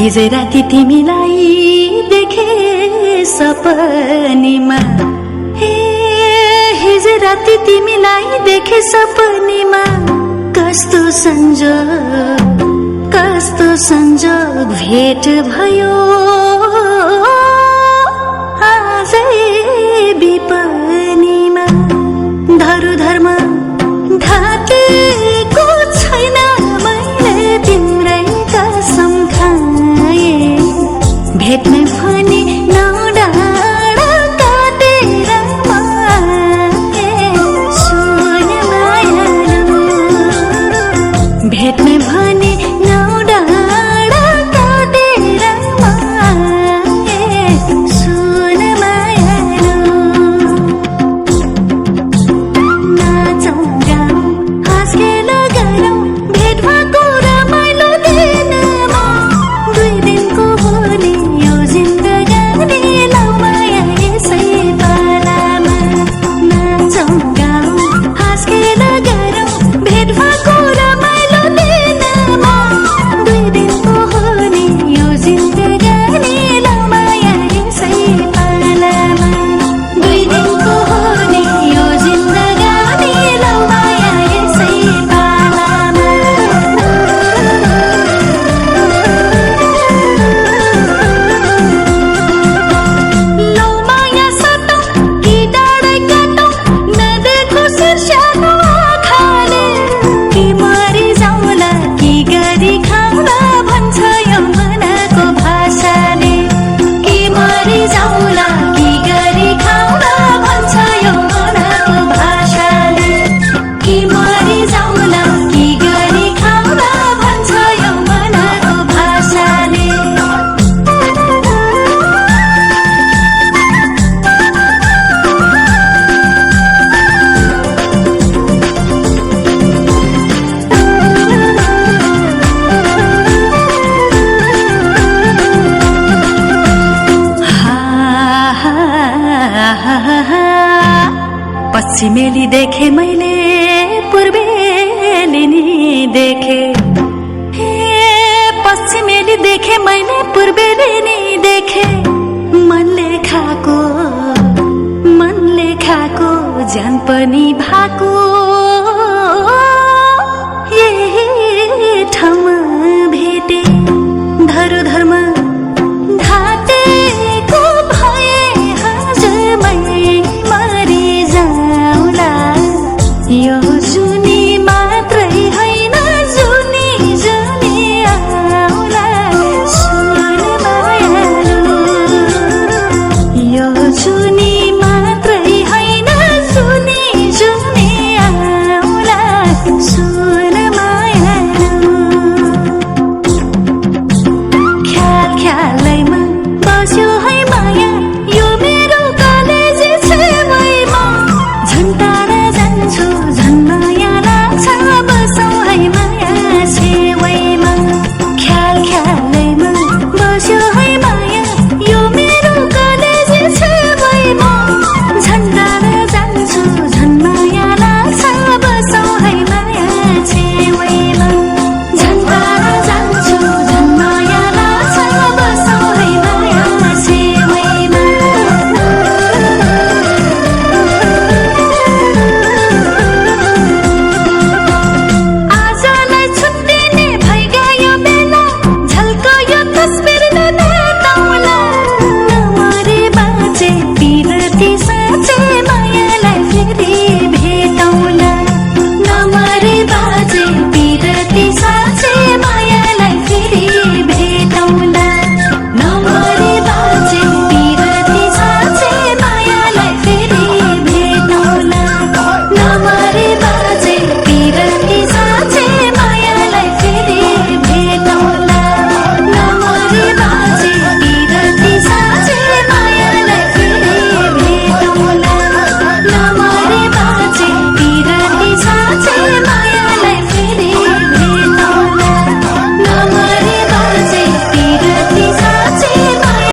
हिजो राति तिमीलाई देखे सपनीमा, हिजो राति तिमीलाई देखे सपनीमा। कस्तो संजोग भेट भयो आजै विपनीमा। धर्म ढाकेको छैन मैले तिम्रै कसम खाए। भेट्ने भने नडाँडा काटेर मागे। सुन मायालु, भेट्ने भने नडाँडा काटेर मागे। सुन मायालु, नाचौँ गाउँ हाँसखेल गरौँ भेट भएको रमाइलो दिनमा। 2 दिनको भोलि यो जिन्दगानी लौ माया यसै पालामा। नाचौँ गाउँ हाँसखेल गरौँ भेट भएको रमाइलो दिनमा। 2 दिनको भोलि यो जिन्दगानी लौ माया यसै पालामा। 2 दिनको भोलि यो जिन्दगानी लौ माया यसै पालामा। लौ माया सटौँ कि डाँडै काटौँ नदेखो शीर्षको आँखाले। कि मरि जाउँला कि गरी खाउँला भन्छ यो मनको भाषाले। कि मरि जाउँला कि गरी खाउँला भन्छ यो मनको भाषाले। कि मरि जाउँला कि गरी खाउँला भन्छ यो मनको भाषाले। पश्चिमेली देखे मैले पूर्वेली नि देखे। पश्चिमेली देखे मैले पूर्वेली नि देखे। मनले खाको ज्यान पनि भाको।